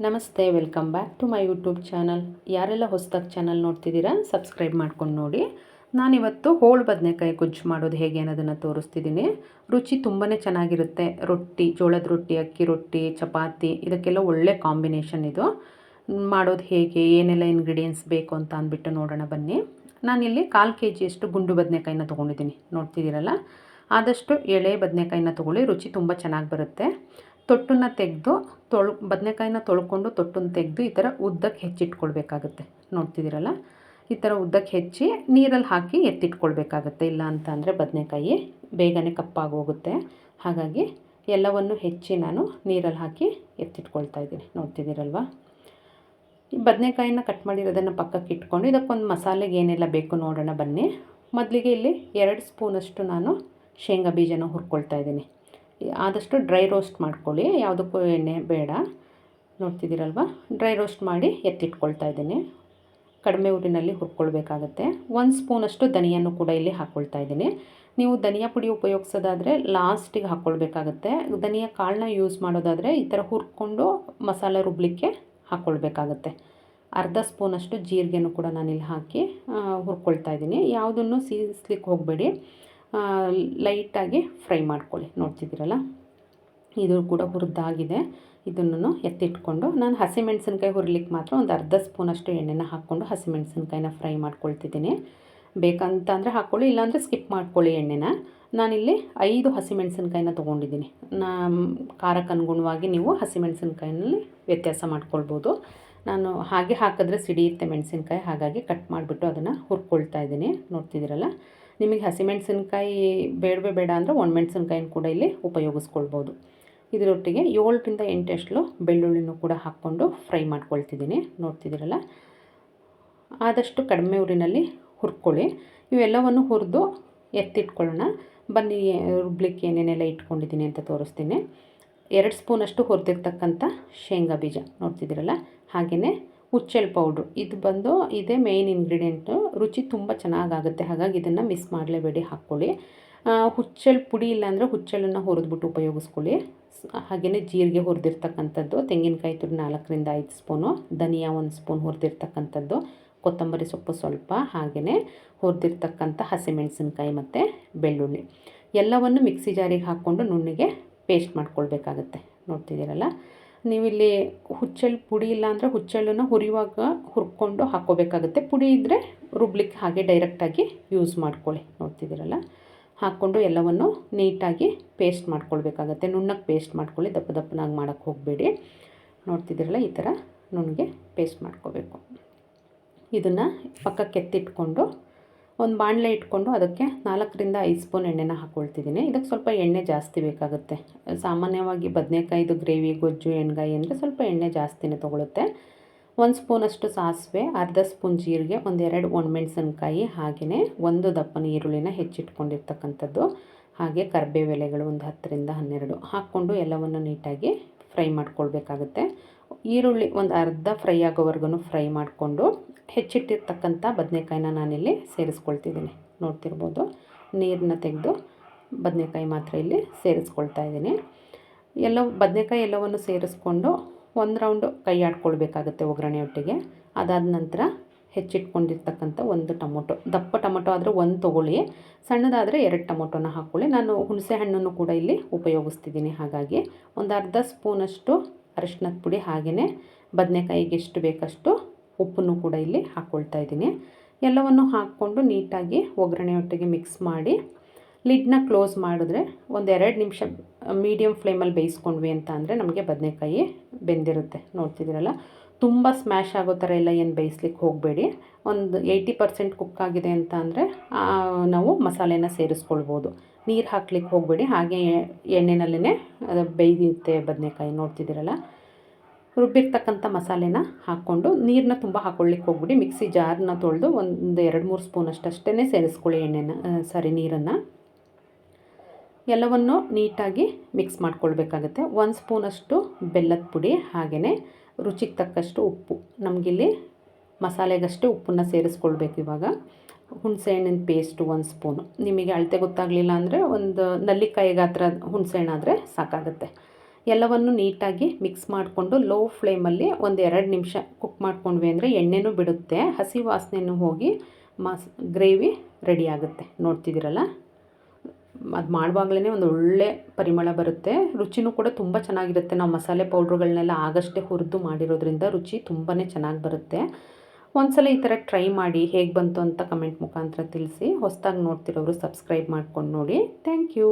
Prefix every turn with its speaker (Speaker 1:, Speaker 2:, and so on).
Speaker 1: ನಮಸ್ತೆ, welcome back to my YouTube channel. ಯಾರೆಲ್ಲ ಹೊಸದಾಗಿ ಚಾನಲ್ ನೋಡ್ತಿದ್ದೀರಾ ಸಬ್ಸ್ಕ್ರೈಬ್ ಮಾಡ್ಕೊಂಡು ನೋಡಿ. ನಾನಿವತ್ತು ಹೋಳು ಬದನೆಕಾಯಿ ಗೊಜ್ಜು ಮಾಡೋದು ಹೇಗೆ ಅನ್ನೋದನ್ನು ತೋರಿಸ್ತಿದ್ದೀನಿ. ರುಚಿ ತುಂಬಾ ಚೆನ್ನಾಗಿರುತ್ತೆ. ರೊಟ್ಟಿ, ಜೋಳದ ರೊಟ್ಟಿ, ಅಕ್ಕಿ ರೊಟ್ಟಿ, ಚಪಾತಿ ಇದಕ್ಕೆಲ್ಲ ಒಳ್ಳೆ ಕಾಂಬಿನೇಷನ್ ಇದು. ಮಾಡೋದು ಹೇಗೆ, ಏನೆಲ್ಲ ಇಂಗ್ರೀಡಿಯೆಂಟ್ಸ್ ಬೇಕು ಅಂತ ಅಂದ್ಬಿಟ್ಟು ನೋಡೋಣ ಬನ್ನಿ. ನಾನಿಲ್ಲಿ 1/4 kg ಗುಂಡು ಬದನೆಕಾಯಿನ ತೊಗೊಂಡಿದ್ದೀನಿ. ನೋಡ್ತಿದ್ದೀರಲ್ಲ, ಆದಷ್ಟು ಎಳೆ ಬದನೆಕಾಯಿನ ತೊಗೊಳ್ಳಿ, ರುಚಿ ತುಂಬ ಚೆನ್ನಾಗಿ ಬರುತ್ತೆ. ತೊಟ್ಟನ್ನು ತೆಗೆದು ಬದನೆಕಾಯಿನ ತೊಳ್ಕೊಂಡು ತೊಟ್ಟನ್ನು ತೆಗೆದು ಈ ಥರ ಉದ್ದಕ್ಕೆ ಹೆಚ್ಚಿಟ್ಕೊಳ್ಬೇಕಾಗುತ್ತೆ. ನೋಡ್ತಿದ್ದೀರಲ್ಲ, ಈ ಥರ ಉದ್ದಕ್ಕೆ ಹೆಚ್ಚಿ ನೀರಲ್ಲಿ ಹಾಕಿ ಎತ್ತಿಟ್ಕೊಳ್ಬೇಕಾಗತ್ತೆ. ಇಲ್ಲ ಅಂತ ಅಂದರೆ ಬದನೆಕಾಯಿ ಬೇಗನೆ ಕಪ್ಪಾಗೋಗುತ್ತೆ. ಹಾಗಾಗಿ ಎಲ್ಲವನ್ನು ಹೆಚ್ಚಿ ನಾನು ನೀರಲ್ಲಿ ಹಾಕಿ ಎತ್ತಿಟ್ಕೊಳ್ತಾ ಇದ್ದೀನಿ. ನೋಡ್ತಿದ್ದೀರಲ್ವ, ಈ ಬದನೆಕಾಯಿನ ಕಟ್ ಮಾಡಿರೋದನ್ನು ಪಕ್ಕಕ್ಕೆ ಇಟ್ಕೊಂಡು ಇದಕ್ಕೊಂದು ಮಸಾಲೆಗೆ ಏನೆಲ್ಲ ಬೇಕು ನೋಡೋಣ ಬನ್ನಿ. ಮೊದಲಿಗೆ ಇಲ್ಲಿ 2 ಸ್ಪೂನಷ್ಟು ನಾನು ಶೇಂಗಾ ಬೀಜನ ಹುರ್ಕೊಳ್ತಾ ಇದ್ದೀನಿ. ಆದಷ್ಟು ಡ್ರೈ ರೋಸ್ಟ್ ಮಾಡ್ಕೊಳ್ಳಿ, ಯಾವುದಕ್ಕೂ ಎಣ್ಣೆ ಬೇಡ. ನೋಡ್ತಿದ್ದೀರಲ್ವ, ಡ್ರೈ ರೋಸ್ಟ್ ಮಾಡಿ ಎತ್ತಿಟ್ಕೊಳ್ತಾ ಇದ್ದೀನಿ. ಕಡಿಮೆ ಊರಿನಲ್ಲಿ ಹುರ್ಕೊಳ್ಬೇಕಾಗತ್ತೆ. 1 ಸ್ಪೂನಷ್ಟು ಧನಿಯನ್ನು ಕೂಡ ಇಲ್ಲಿ ಹಾಕ್ಕೊಳ್ತಾ ಇದ್ದೀನಿ. ನೀವು ಧನಿಯಾ ಪುಡಿ ಉಪಯೋಗಿಸೋದಾದರೆ ಲಾಸ್ಟಿಗೆ ಹಾಕ್ಕೊಳ್ಬೇಕಾಗತ್ತೆ. ಧನಿಯಾ ಕಾಳನ್ನ ಯೂಸ್ ಮಾಡೋದಾದರೆ ಈ ಥರ ಹುರ್ಕೊಂಡು ಮಸಾಲೆ ರುಬ್ಲಿಕ್ಕೆ ಹಾಕ್ಕೊಳ್ಬೇಕಾಗತ್ತೆ. 1/2 ಸ್ಪೂನಷ್ಟು ಜೀರಿಗೆನೂ ಕೂಡ ನಾನಿಲ್ಲಿ ಹಾಕಿ ಹುರ್ಕೊಳ್ತಾ ಇದ್ದೀನಿ. ಯಾವುದನ್ನು ಸೀಸ್ಲಿಕ್ಕೆ ಹೋಗಬೇಡಿ, ಲೈಟಾಗಿ ಫ್ರೈ ಮಾಡ್ಕೊಳ್ಳಿ. ನೋಡ್ತಿದ್ದೀರಲ್ಲ, ಇದು ಕೂಡ ಹುರಿದಾಗಿದೆ. ಇದನ್ನು ಎತ್ತಿಟ್ಕೊಂಡು ನಾನು ಹಸಿಮೆಣಸಿನ್ಕಾಯಿ ಹುರಿಲಿಕ್ಕೆ ಮಾತ್ರ ಒಂದು 1/2 ಸ್ಪೂನಷ್ಟು ಎಣ್ಣೆನ ಹಾಕ್ಕೊಂಡು ಹಸಿಮೆಣಸಿನ್ಕಾಯಿನ ಫ್ರೈ ಮಾಡ್ಕೊಳ್ತಿದ್ದೀನಿ. ಬೇಕಂತ ಅಂದರೆ ಹಾಕ್ಕೊಳ್ಳಿ, ಇಲ್ಲಾಂದರೆ ಸ್ಕಿಪ್ ಮಾಡ್ಕೊಳ್ಳಿ ಎಣ್ಣೆನ. ನಾನಿಲ್ಲಿ 5 ಹಸಿಮೆಣಸಿನ್ಕಾಯಿನ ತೊಗೊಂಡಿದ್ದೀನಿ. ಖಾರಕ್ಕೆ ಅನುಗುಣವಾಗಿ ನೀವು ಹಸಿಮೆಣಸಿನ್ಕಾಯಿನಲ್ಲಿ ವ್ಯತ್ಯಾಸ ಮಾಡ್ಕೊಳ್ಬೋದು. ನಾನು ಹಾಗೆ ಹಾಕಿದ್ರೆ ಸಿಡಿಯುತ್ತೆ ಮೆಣಸಿನ್ಕಾಯಿ, ಹಾಗಾಗಿ ಕಟ್ ಮಾಡಿಬಿಟ್ಟು ಅದನ್ನು ಹುರ್ಕೊಳ್ತಾ ಇದ್ದೀನಿ. ನೋಡ್ತಿದ್ದೀರಲ್ಲ, ನಿಮಗೆ ಹಸಿಮೆಣಸಿನ್ಕಾಯಿ ಬೇಡವೇ ಬೇಡ ಅಂದರೆ ಒಣಮೆಣಸಿನ್ಕಾಯಿನ ಕೂಡ ಇಲ್ಲಿ ಉಪಯೋಗಿಸ್ಕೊಳ್ಬೋದು. ಇದರೊಟ್ಟಿಗೆ 7ರಿಂದ 8 ಎಸಳು ಬೆಳ್ಳುಳ್ಳಿನೂ ಕೂಡ ಹಾಕ್ಕೊಂಡು ಫ್ರೈ ಮಾಡ್ಕೊಳ್ತಿದ್ದೀನಿ. ನೋಡ್ತಿದ್ದೀರಲ್ಲ, ಆದಷ್ಟು ಕಡಿಮೆ ಊರಿನಲ್ಲಿ ಹುರ್ಕೊಳ್ಳಿ. ಇವೆಲ್ಲವನ್ನು ಹುರಿದು ಎತ್ತಿಟ್ಕೊಳ್ಳೋಣ ಬನ್ನಿ. ರುಬ್ಲಿಕ್ಕೆ ಏನೇನೆಲ್ಲ ಇಟ್ಕೊಂಡಿದ್ದೀನಿ ಅಂತ ತೋರಿಸ್ತೀನಿ. 2 ಸ್ಪೂನಷ್ಟು ಹುರಿದಿರ್ತಕ್ಕಂಥ ಶೇಂಗಾ ಬೀಜ ನೋಡ್ತಿದ್ದೀರಲ್ಲ, ಹಾಗೆಯೇ ಹುಚ್ಚೆಳ್ಳು ಪೌಡ್ರು. ಇದು ಬಂದು ಇದೇ ಮೇಯ್ನ್ ಇಂಗ್ರೀಡಿಯೆಂಟು, ರುಚಿ ತುಂಬ ಚೆನ್ನಾಗಾಗುತ್ತೆ. ಹಾಗಾಗಿ ಇದನ್ನು ಮಿಸ್ ಮಾಡಲೇಬೇಡಿ, ಹಾಕ್ಕೊಳ್ಳಿ. ಹುಚ್ಚೆಳ್ಳು ಪುಡಿ ಇಲ್ಲಾಂದರೆ ಹುಚ್ಚೆಳ್ಳನ್ನು ಹುರಿದ್ಬಿಟ್ಟು ಉಪಯೋಗಿಸ್ಕೊಳ್ಳಿ. ಹಾಗೆಯೇ ಜೀರಿಗೆ ಹುರಿದಿರ್ತಕ್ಕಂಥದ್ದು, ತೆಂಗಿನಕಾಯಿ ತುರಿ 4ರಿಂದ 5 ಸ್ಪೂನು, ಧನಿಯಾ 1 ಸ್ಪೂನ್ ಹುರಿದಿರ್ತಕ್ಕಂಥದ್ದು, ಕೊತ್ತಂಬರಿ ಸೊಪ್ಪು ಸ್ವಲ್ಪ, ಹಾಗೆಯೇ ಹುರಿದಿರ್ತಕ್ಕಂಥ ಹಸಿಮೆಣಸಿನ್ಕಾಯಿ ಮತ್ತು ಬೆಳ್ಳುಳ್ಳಿ ಎಲ್ಲವನ್ನು ಮಿಕ್ಸಿ ಜಾರಿಗೆ ಹಾಕ್ಕೊಂಡು ನುಣ್ಣಗೆ ಪೇಸ್ಟ್ ಮಾಡ್ಕೊಳ್ಬೇಕಾಗತ್ತೆ. ನೋಡ್ತಿದ್ದೀರಲ್ಲ, ನೀವಿಲ್ಲಿ ಹುಚ್ಚೆಳ್ಳು ಪುಡಿ ಇಲ್ಲ ಅಂದರೆ ಹುಚ್ಚೆಳ್ಳನ್ನು ಹುರಿಯುವಾಗ ಹುರ್ಕೊಂಡು ಹಾಕ್ಕೋಬೇಕಾಗುತ್ತೆ. ಪುಡಿ ಇದ್ದರೆ ರುಬ್ಲಿಕ್ಕೆ ಹಾಗೆ ಡೈರೆಕ್ಟಾಗಿ ಯೂಸ್ ಮಾಡ್ಕೊಳ್ಳಿ. ನೋಡ್ತಿದ್ದೀರಲ್ಲ, ಹಾಕ್ಕೊಂಡು ಎಲ್ಲವನ್ನು ನೀಟಾಗಿ ಪೇಸ್ಟ್ ಮಾಡ್ಕೊಳ್ಬೇಕಾಗತ್ತೆ. ನುಣ್ಣಗೆ ಪೇಸ್ಟ್ ಮಾಡ್ಕೊಳ್ಳಿ, ದಪ್ಪ ದಪ್ಪನಾಗಿ ಮಾಡೋಕ್ಕೆ ಹೋಗಬೇಡಿ. ನೋಡ್ತಿದ್ದೀರಲ್ಲ, ಈ ಥರ ನುಣ್ಣಗೆ ಪೇಸ್ಟ್ ಮಾಡ್ಕೋಬೇಕು. ಇದನ್ನು ಪಕ್ಕಕ್ಕೆ ಎತ್ತಿಟ್ಕೊಂಡು ಒಂದು ಬಾಣಲೆ ಇಟ್ಕೊಂಡು ಅದಕ್ಕೆ 4ರಿಂದ 5 ಸ್ಪೂನ್ ಎಣ್ಣೆನ ಹಾಕ್ಕೊಳ್ತಿದ್ದೀನಿ. ಇದಕ್ಕೆ ಸ್ವಲ್ಪ ಎಣ್ಣೆ ಜಾಸ್ತಿ ಬೇಕಾಗುತ್ತೆ. ಸಾಮಾನ್ಯವಾಗಿ ಬದನೆಕಾಯಿದು ಗ್ರೇವಿ, ಗೊಜ್ಜು, ಎಣ್ಗಾಯಿ ಅಂದರೆ ಸ್ವಲ್ಪ ಎಣ್ಣೆ ಜಾಸ್ತಿನೇ ತೊಗೊಳುತ್ತೆ. 1 ಸ್ಪೂನಷ್ಟು ಸಾಸಿವೆ, 1/2 ಸ್ಪೂನ್ ಜೀರಿಗೆ, 1-2 ಒಣಮೆಣಸಿನ್ಕಾಯಿ, ಹಾಗೆಯೇ 1 ದಪ್ಪನ ಈರುಳ್ಳಿನ ಹೆಚ್ಚಿಟ್ಕೊಂಡಿರ್ತಕ್ಕಂಥದ್ದು, ಹಾಗೆ ಕರಿಬೇವು ಎಲೆಗಳು ಒಂದು 10ರಿಂದ 12 ಹಾಕ್ಕೊಂಡು ಎಲ್ಲವನ್ನು ನೀಟಾಗಿ ಫ್ರೈ ಮಾಡ್ಕೊಳ್ಬೇಕಾಗುತ್ತೆ. ಈರುಳ್ಳಿ ಒಂದು ಅರ್ಧ ಫ್ರೈ ಆಗೋವರೆಗೂ ಫ್ರೈ ಮಾಡಿಕೊಂಡು ಹೆಚ್ಚಿಟ್ಟಿರ್ತಕ್ಕಂಥ ಬದನೆಕಾಯಿನ ನಾನಿಲ್ಲಿ ಸೇರಿಸ್ಕೊಳ್ತಿದ್ದೀನಿ. ನೋಡ್ತಿರ್ಬೋದು, ನೀರನ್ನ ತೆಗೆದು ಬದನೆಕಾಯಿ ಮಾತ್ರ ಇಲ್ಲಿ ಸೇರಿಸ್ಕೊಳ್ತಾ ಇದ್ದೀನಿ. ಬದನೆಕಾಯಿ ಎಲ್ಲವನ್ನು ಸೇರಿಸ್ಕೊಂಡು 1 ರೌಂಡು ಕೈ ಆಡ್ಕೊಳ್ಬೇಕಾಗುತ್ತೆ ಒಗ್ಗರಣೆಯೊಟ್ಟಿಗೆ. ಅದಾದ ನಂತರ ಹೆಚ್ಚಿಟ್ಕೊಂಡಿರ್ತಕ್ಕಂಥ 1 ಟೊಮೊಟೊ, ದಪ್ಪ ಟೊಮೊಟೊ ಆದರೆ 1 ತೊಗೊಳ್ಳಿ, ಸಣ್ಣದಾದರೆ 2 ಟೊಮೊಟೊನ ಹಾಕ್ಕೊಳ್ಳಿ. ನಾನು ಹುಣಸೆ ಹಣ್ಣನ್ನು ಕೂಡ ಇಲ್ಲಿ ಉಪಯೋಗಿಸ್ತಿದ್ದೀನಿ. ಹಾಗಾಗಿ ಒಂದು 1/2 ಸ್ಪೂನಷ್ಟು ಅರಿಶಿನದ ಪುಡಿ, ಹಾಗೆಯೇ ಬದನೆಕಾಯಿಗೆ ಎಷ್ಟು ಬೇಕಷ್ಟು ಉಪ್ಪನ್ನು ಕೂಡ ಇಲ್ಲಿ ಹಾಕ್ಕೊಳ್ತಾ ಇದ್ದೀನಿ. ಎಲ್ಲವನ್ನು ಹಾಕ್ಕೊಂಡು ನೀಟಾಗಿ ಒಗ್ಗರಣೆಯೊಟ್ಟಿಗೆ ಮಿಕ್ಸ್ ಮಾಡಿ ಲಿಡ್ನ ಕ್ಲೋಸ್ ಮಾಡಿದ್ರೆ ಒಂದು 2 ನಿಮಿಷ ಮೀಡಿಯಮ್ ಫ್ಲೇಮಲ್ಲಿ ಬೇಯಿಸ್ಕೊಂಡ್ವಿ ಅಂತ ಅಂದರೆ ನಮಗೆ ಬದನೆಕಾಯಿ ಬೆಂದಿರುತ್ತೆ. ನೋಡ್ತಿದ್ದೀರಲ್ಲ, ತುಂಬ ಸ್ಮ್ಯಾಶ್ ಆಗೋ ಥರ ಎಲ್ಲ ಏನು ಬೇಯಿಸ್ಲಿಕ್ಕೆ ಹೋಗಬೇಡಿ. ಒಂದು 80% ಕುಕ್ ಆಗಿದೆ ಅಂತ ಅಂದರೆ ನಾವು ಮಸಾಲೆನ ಸೇರಿಸ್ಕೊಳ್ಬೋದು. ನೀರು ಹಾಕ್ಲಿಕ್ಕೆ ಹೋಗಬೇಡಿ, ಹಾಗೆ ಎಣ್ಣೆನಲ್ಲೇ ಅದು ಬೇಯುತ್ತೆ ಬದನೆಕಾಯಿ. ನೋಡ್ತಿದ್ದೀರಲ್ಲ, ರುಬ್ಬಿರ್ತಕ್ಕಂಥ ಮಸಾಲೆನ ಹಾಕ್ಕೊಂಡು ನೀರನ್ನ ತುಂಬ ಹಾಕ್ಕೊಳ್ಳಿಕ್ಕೆ ಹೋಗ್ಬಿಡಿ. ಮಿಕ್ಸಿ ಜಾರನ್ನ ತೊಳೆದು ಒಂದು 2-3 ಸ್ಪೂನಷ್ಟು ಅಷ್ಟೇ ಸೇರಿಸ್ಕೊಳ್ಳಿ ನೀರನ್ನು. ಎಲ್ಲವನ್ನು ನೀಟಾಗಿ ಮಿಕ್ಸ್ ಮಾಡ್ಕೊಳ್ಬೇಕಾಗತ್ತೆ. 1 ಸ್ಪೂನಷ್ಟು ಬೆಲ್ಲದ ಪುಡಿ, ಹಾಗೆಯೇ ರುಚಿಗೆ ತಕ್ಕಷ್ಟು ಉಪ್ಪು. ನಮಗಿಲ್ಲಿ ಮಸಾಲೆಗಷ್ಟೇ ಉಪ್ಪನ್ನು ಸೇರಿಸ್ಕೊಳ್ಬೇಕು. ಇವಾಗ ಹುಣಸೆ ಹಣ್ಣಿನ ಪೇಸ್ಟು 1 ಸ್ಪೂನು. ನಿಮಗೆ ಅಳತೆ ಗೊತ್ತಾಗಲಿಲ್ಲ ಅಂದರೆ ಒಂದು ನಲ್ಲಿಕಾಯಿ ಗಾತ್ರ ಹುಣಸೆ ಹಣ್ಣಾದರೆ ಸಾಕಾಗುತ್ತೆ. ಎಲ್ಲವನ್ನು ನೀಟಾಗಿ ಮಿಕ್ಸ್ ಮಾಡಿಕೊಂಡು ಲೋ ಫ್ಲೇಮಲ್ಲಿ ಒಂದು 2 ನಿಮಿಷ ಕುಕ್ ಮಾಡ್ಕೊಂಡ್ವಿ ಅಂದರೆ ಎಣ್ಣೆನೂ ಬಿಡುತ್ತೆ, ಹಸಿ ವಾಸನೆನೂ ಹೋಗಿ ಗ್ರೇವಿ ರೆಡಿ ಆಗುತ್ತೆ. ನೋಡ್ತಿದ್ದೀರಲ್ಲ, ಅದು ಮಾಡುವಾಗಲೇ ಒಂದು ಒಳ್ಳೆ ಪರಿಮಳ ಬರುತ್ತೆ, ರುಚಿನೂ ಕೂಡ ತುಂಬ ಚೆನ್ನಾಗಿರುತ್ತೆ. ನಾವು ಮಸಾಲೆ ಪೌಡ್ರುಗಳನ್ನೆಲ್ಲ ಆಗಷ್ಟೇ ಹುರಿದು ಮಾಡಿರೋದ್ರಿಂದ ರುಚಿ ತುಂಬಾ ಚೆನ್ನಾಗಿ ಬರುತ್ತೆ. ಒಂದ್ಸಲ ಈ ಥರ ಟ್ರೈ ಮಾಡಿ, ಹೇಗೆ ಬಂತು ಅಂತ ಕಮೆಂಟ್ ಮುಖಾಂತರ ತಿಳಿಸಿ. ಹೊಸದಾಗಿ ನೋಡ್ತಿರೋರು ಸಬ್ಸ್ಕ್ರೈಬ್ ಮಾಡ್ಕೊಂಡು ನೋಡಿ. Thank you.